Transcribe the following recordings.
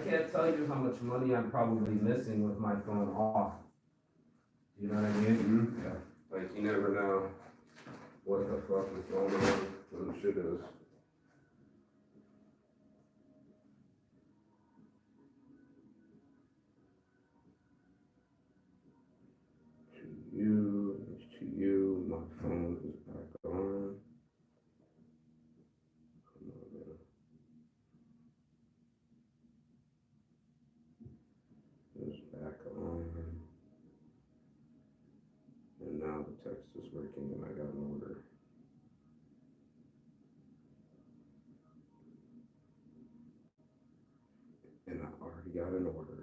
can't tell you how much money I'm probably missing with my phone off. You know what I mean? Mm-hmm. Yeah. Like, you never know what the fuck is going on when shit is. To you, my phone is back on. It's back on. And now the text is working and I got an order. And I already got an order.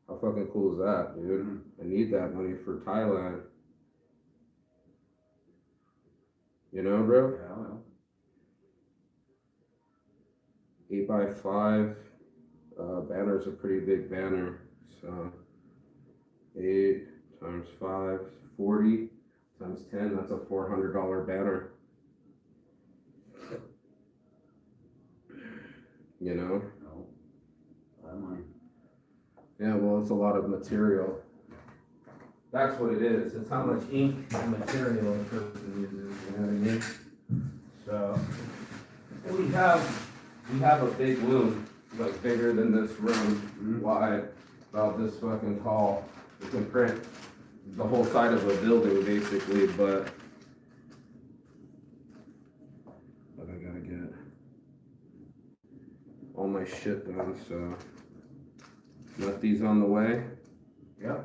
How fucking cool is that, dude? I need that money for Thailand. You know, bro? Yeah, well. 8x5 banner's a pretty big banner. So 8 times 5, 40 times 10, that's a $400 banner. You know? No. A lot of money. Yeah, well, it's a lot of material. That's what it is. It's how much ink and material a person uses, you know what I mean? So, and we have a big loom, like bigger than this room, wide, about this fucking tall. We can print the whole side of a building, basically, but I gotta get all my shit done, so let these on the way. Yep.